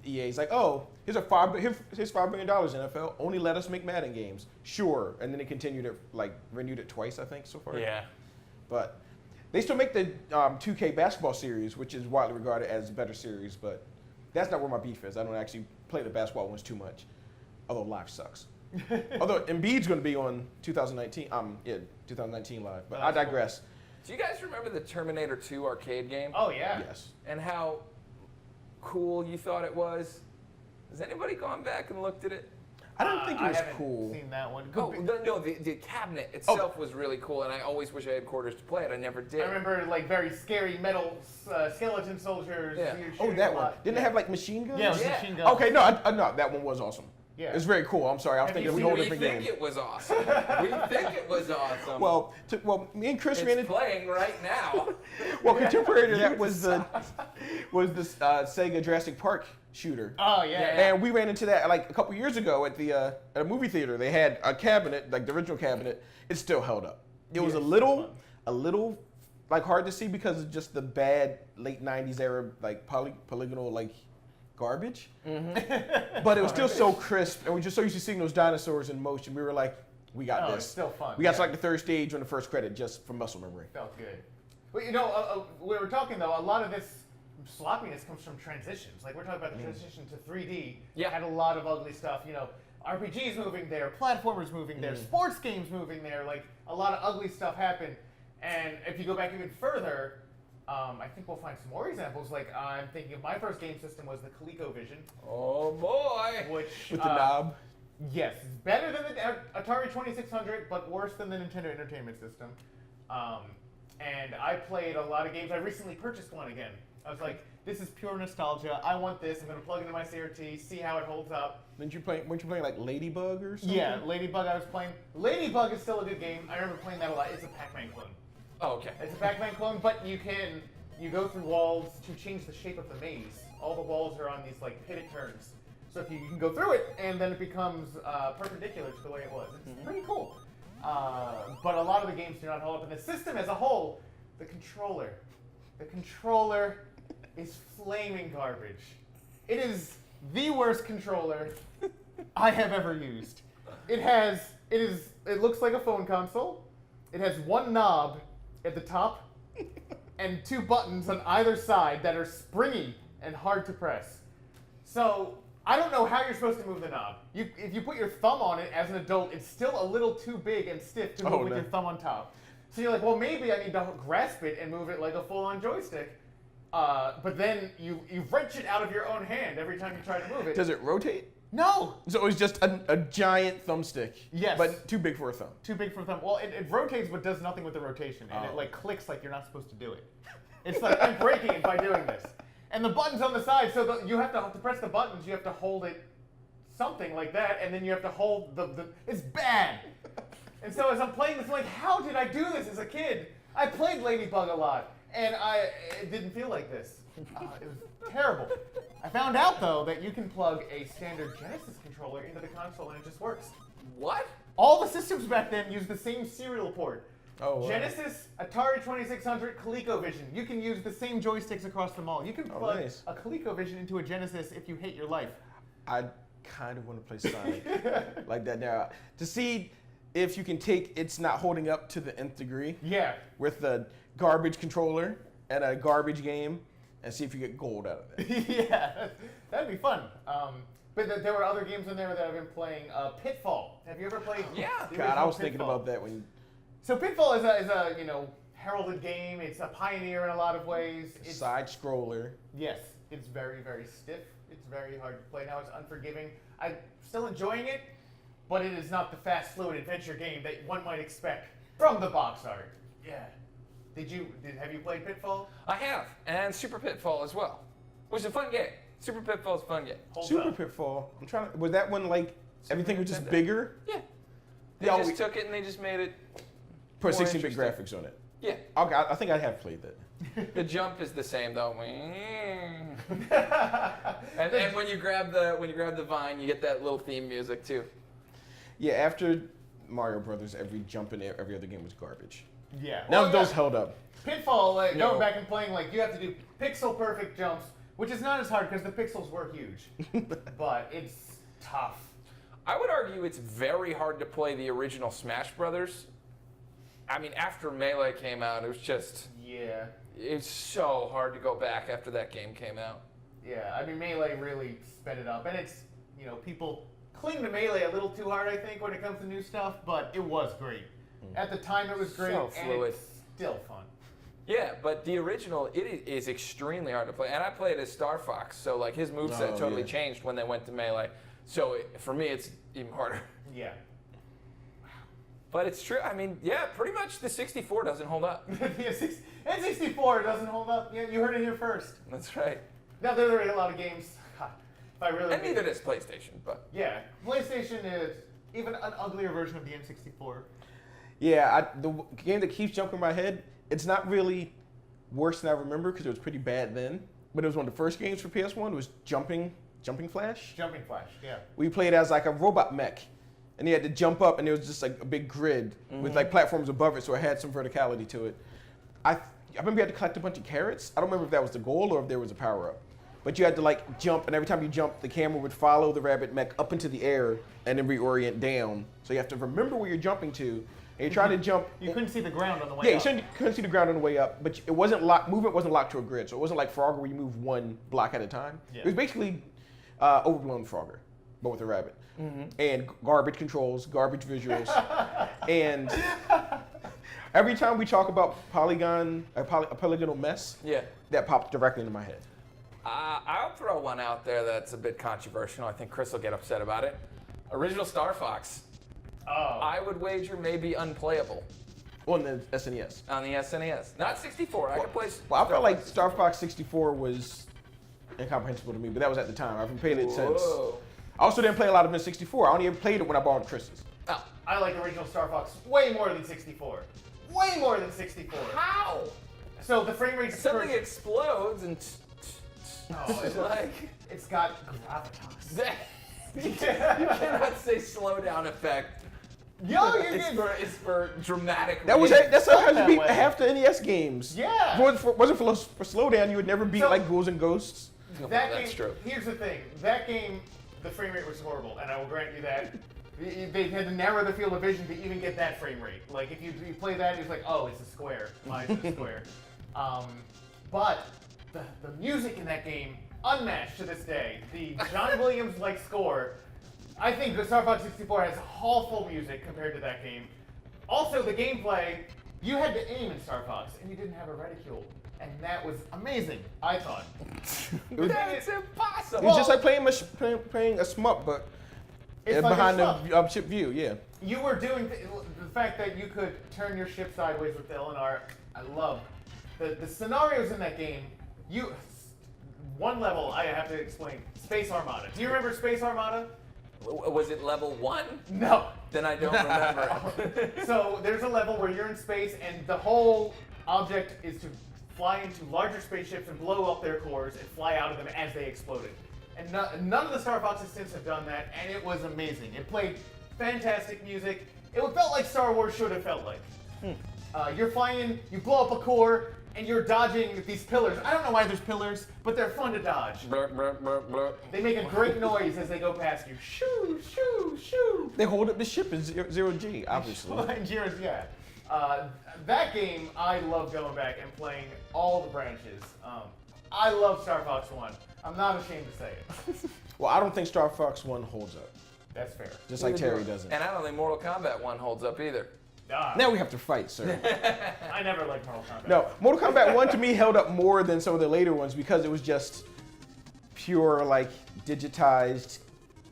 EA's like, oh, here's $5 billion NFL. Only let us make Madden games. Sure. And then they continued it, renewed it twice, I think, so far. Yeah. But they still make the 2K basketball series, which is widely regarded as a better series, but that's not where my beef is. I don't actually play the basketball ones too much, although live sucks. Although Embiid's going to be on 2019 live, but I digress. Do you guys remember the Terminator 2 arcade game? Oh, yeah. Yes. And how cool you thought it was? Has anybody gone back and looked at it? I don't think it I was haven't cool. seen that one. Oh, no, the cabinet itself was really cool, and I always wish I had quarters to play it. I never did. I remember very scary metal skeleton soldiers. Yeah. Oh, that one. Didn't it have machine guns? Yeah, it was Yeah. machine gun. Okay, no, that one was awesome. Yeah. It's very cool. I'm sorry, I was Have thinking you it was a whole We different think game. it was awesome. We think it was awesome. Well, me and Chris ran it's into. playing right now. Well, contemporary to that was the Sega Jurassic Park shooter. Oh, yeah. Yeah. And we ran into that a couple years ago at a movie theater. They had a cabinet, like the original cabinet. It still held up. It was Yeah, a it's little hard to see because of just the bad late '90s era polygonal garbage. Mm-hmm. But it was still so crisp, and we just so used to seeing those dinosaurs in motion. We were like, we got this. It's still fun. We got to the third stage on the first credit just from muscle memory. Felt good. Well, we were talking, though, a lot of this sloppiness comes from transitions. Like, we're talking about the transition to 3D. Yeah. Had a lot of ugly stuff. RPGs moving there, platformers moving there, sports games moving there. Like, a lot of ugly stuff happened. And if you go back even further, I think we'll find some more examples. Like, I'm thinking of my first game system was the Coleco Vision. Oh, boy. Which, With the knob. Yes, it's better than the Atari 2600, but worse than the Nintendo Entertainment System. and I played a lot of games. I recently purchased one again. I was like, this is pure nostalgia. I want this. I'm going to plug it into my CRT, see how it holds up. Weren't you playing like Ladybug or something? Yeah, Ladybug I was playing. Ladybug is still a good game. I remember playing that a lot. It's a Pac-Man clone. Oh, okay. It's a Pac-Man clone, but you go through walls to change the shape of the maze. All the walls are on these like pitted turns. So if you can go through it, and then it becomes perpendicular to the way it was. It's pretty cool. But a lot of the games do not hold up. And the system as a whole, the controller is flaming garbage. It is the worst controller I have ever used. It looks like a phone console. It has one knob at the top and 2 buttons on either side that are springy and hard to press. So I don't know how you're supposed to move the knob. If you put your thumb on it as an adult, it's still a little too big and stiff to move with your thumb on top. So you're like, well, maybe I need to grasp it and move it like a full-on joystick. But then you wrench it out of your own hand every time you try to move it. Does it rotate? No! So it was just a giant thumbstick. Yes. But too big for a thumb. Too big for a thumb. Well, it rotates but does nothing with the rotation. And it like clicks like you're not supposed to do it. It's like, I'm breaking it by doing this. And the button's on the side, so you have to press the buttons, you have to hold it something like that, and then you have to hold it's bad. And so as I'm playing this, I'm like, how did I do this as a kid? I played Ladybug a lot, and it didn't feel like this. It was terrible. I found out, though, that you can plug a standard Genesis controller into the console, and it just works. What? All the systems back then used the same serial port. Oh, wow. Genesis, Atari 2600, ColecoVision. You can use the same joysticks across them all. You can plug a ColecoVision into a Genesis if you hate your life. I kind of want to play Sonic like that now. To see if you can take it's not holding up to the nth degree. Yeah. With a garbage controller and a garbage game and see if you get gold out of it. Yeah, that'd be fun. But there were other games in there that I've been playing. Pitfall. Have you ever played? Yeah. God, I was thinking about that when. So Pitfall is a heralded game. It's a pioneer in a lot of ways. It's side scroller. Yes, it's very, very stiff. It's very hard to play now. It's unforgiving. I'm still enjoying it, but it is not the fast, fluid adventure game that one might expect from the box art. Yeah. Have you played Pitfall? I have, and Super Pitfall as well. Which is a fun game. Super Pitfall's a fun game. Super Pitfall. Was that one like everything was just bigger? Yeah. They just took it and they just made it. Put 16-bit graphics on it. Yeah. I think I have played that. The jump is the same though. and when you grab the vine, you get that little theme music too. Yeah, after Mario Brothers, every jump in every other game was garbage. Yeah. None of those held up. Pitfall, going back and playing, you have to do pixel perfect jumps, which is not as hard because the pixels were huge. But it's tough. I would argue it's very hard to play the original Smash Brothers. I mean, after Melee came out, it was just... Yeah. It's so hard to go back after that game came out. Yeah, I mean, Melee really sped it up. And it's, people cling to Melee a little too hard, I think, when it comes to new stuff, but it was great. At the time, it was great, So fluid. and it's still fun. Yeah, but the original, it is extremely hard to play. And I played as Star Fox, so his moveset totally changed when they went to Melee. So for me, it's even harder. Yeah. But it's true. I mean, yeah, pretty much the 64 doesn't hold up. N64 doesn't hold up. Yeah, you heard it here first. That's right. Now, there are a lot of games. And neither does PlayStation, but... Yeah, PlayStation is even an uglier version of the N64. Yeah, the game that keeps jumping in my head, it's not really worse than I remember because it was pretty bad then. But it was one of the first games for PS1. It was Jumping Flash. Jumping Flash, yeah. We played as a robot mech. And you had to jump up, and there was just a big grid with platforms above it, so it had some verticality to it. I remember you had to collect a bunch of carrots. I don't remember if that was the goal or if there was a power-up. But you had to jump, and every time you jumped, the camera would follow the rabbit mech up into the air and then reorient down. So you have to remember where you're jumping to, and you're trying to jump. You couldn't see the ground on the way up. Yeah, you couldn't see the ground on the way up, but it wasn't locked. Movement wasn't locked to a grid, so it wasn't like Frogger where you move one block at a time. Yeah. It was basically overblown Frogger, but with a rabbit. And garbage controls, garbage visuals, and every time we talk about a polygonal mess, that popped directly into my head. I'll throw one out there that's a bit controversial. I think Chris will get upset about it. Original Star Fox. Oh. I would wager maybe unplayable. On the SNES. On the SNES. Not 64. I could play. Well, I felt like Star Fox 64 was incomprehensible to me, but that was at the time. I haven't played it since. I also didn't play a lot of it in 64. I only ever played it when I bought Chris's. Oh. I like original Star Fox way more than 64. Way more than 64. How? So the frame rate. Something explodes and. Oh, it's like. It's got gravitas. You cannot say slowdown effect. Yo, It's for dramatic. That's how it has to that be way. half the NES games. Yeah. If it wasn't for slowdown, you would never beat So- like Ghouls and Ghosts. That that's game, true. Here's the thing. That game, the frame rate was horrible, and I will grant you that. They had to narrow the field of vision to even get that frame rate. Like, if you play that, it's like, oh, it's a square. Why is it a square? But the music in that game, unmatched to this day. The John Williams-like score, I think the Star Fox 64 has hall-full music compared to that game. Also, the gameplay, you had to aim in Star Fox, and you didn't have a reticule. And that was amazing, I thought. That's impossible. It was just like playing a shmup, but It's like behind a the ship view, yeah. You were doing the fact that you could turn your ship sideways with the LNR. I love the scenarios in that game. One level I have to explain. Space Armada. Do you remember Space Armada? Was it level 1? No. Then I don't remember. So there's a level where you're in space and the whole object is to fly into larger spaceships and blow up their cores and fly out of them as they exploded. And none of the Star Foxes since have done that, and it was amazing. It played fantastic music. It felt like Star Wars should have felt like. You're flying, you blow up a core, and you're dodging these pillars. I don't know why there's pillars, but they're fun to dodge. Blur, blur, blur, blur. They make a great noise as they go past you. Shoo, shoo, shoo. They hold up the ship in zero G, obviously. Yeah. That game, I love going back and playing all the branches. I love Star Fox 1. I'm not ashamed to say it. Well, I don't think Star Fox 1 holds up. That's fair. Just like Terry doesn't. And I don't think Mortal Kombat 1 holds up either. Now we have to fight, sir. I never liked Mortal Kombat. No, Mortal Kombat 1 to me held up more than some of the later ones because it was just pure, like, digitized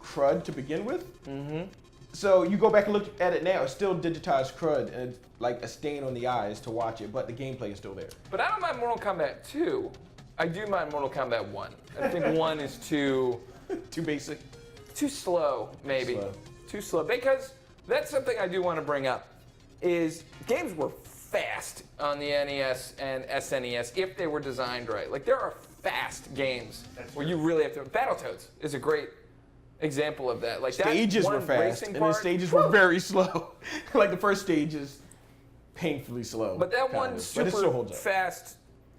crud to begin with. Mm-hmm. So you go back and look at it now, it's still digitized crud and it's like a stain on the eyes to watch it, but the gameplay is still there. But I don't mind Mortal Kombat 2. I do mind Mortal Kombat 1. I think 1 is too basic. too slow, maybe. Slow. Too slow. Because that's something I do want to bring up, is games were fast on the NES and SNES if they were designed right. Like, there are fast games where you really have to... Battletoads is a great example of that. Like, Stages that were one fast, racing and the part, stages were very slow. Like, the first stage is painfully slow. But that kind one of. But it still super holds up. fast,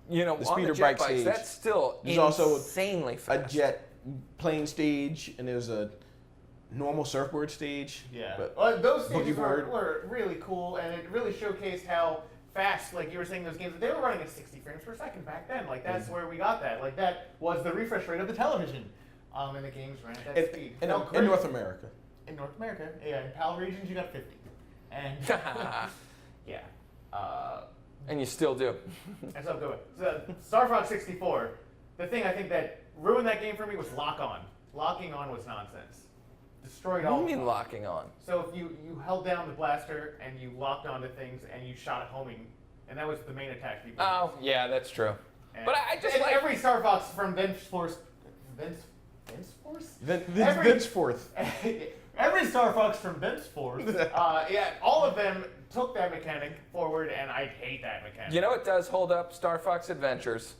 you know, The on speeder the jet bike bikes, stage. that's still There's also insanely A fast. jet plane stage, and there's a normal surfboard stage. Yeah. But Well, those stages Boogie Board. were really cool, and it really showcased how fast, like you were saying, those games, they were running at 60 frames per second back then. Like, that's where we got that. Like, that was the refresh rate of the television. And the games ran at that speed. in Felt great. North America. In North America, yeah. In PAL regions, you got 50. And, yeah. And you still do. That's how good. So, Star Fox 64, the thing I think that ruined that game for me was lock on. Locking on was nonsense. Destroyed What do all you the mean fun. locking on? So if you held down the blaster and you locked onto things and you shot at homing, and that was the main attack people did. Oh, yeah, that's true. And- But I just and like... every Star Fox from thenceforth. Thenceforth. Every Star Fox from thenceforth. Yeah, all of them took that mechanic forward, and I hate that mechanic. You know what does hold up? Star Fox Adventures.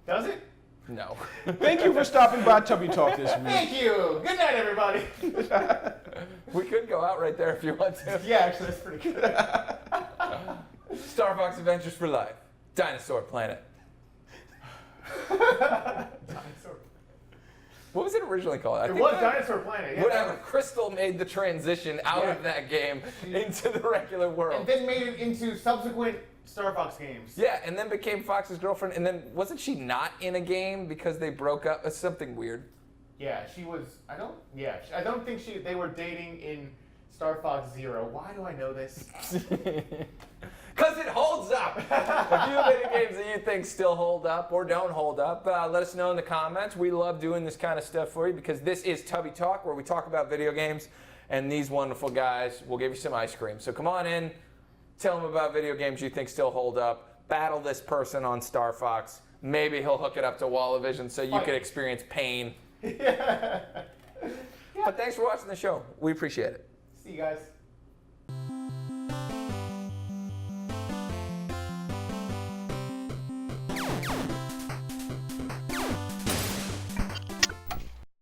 Does it? No. Thank you for stopping by Tubby Talk this week. Thank you. Good night, everybody. We could go out right there if you want to. Yeah, actually, that's pretty good. Star Fox Adventures for Life. Dinosaur Planet. Dinosaur. What was it originally called? I It think was that- Dinosaur Planet. Yeah, Whatever. Crystal made the transition out of that game into the regular world. And then made it into subsequent Star Fox games. Yeah, and then became Fox's girlfriend. And then wasn't she not in a game because they broke up? It's something weird. Yeah, she was. I don't think they were dating in Star Fox Zero. Why do I know this? Because it holds up. If you have any games that you think still hold up or don't hold up, let us know in the comments. We love doing this kind of stuff for you because this is Tubby Talk, where we talk about video games, and these wonderful guys will give you some ice cream. So come on in, Tell him about video games you think still hold up. Battle this person on Star Fox. Maybe he'll hook it up to Wallavision so you can experience pain. Yeah. But thanks for watching the show. We appreciate it. See you guys.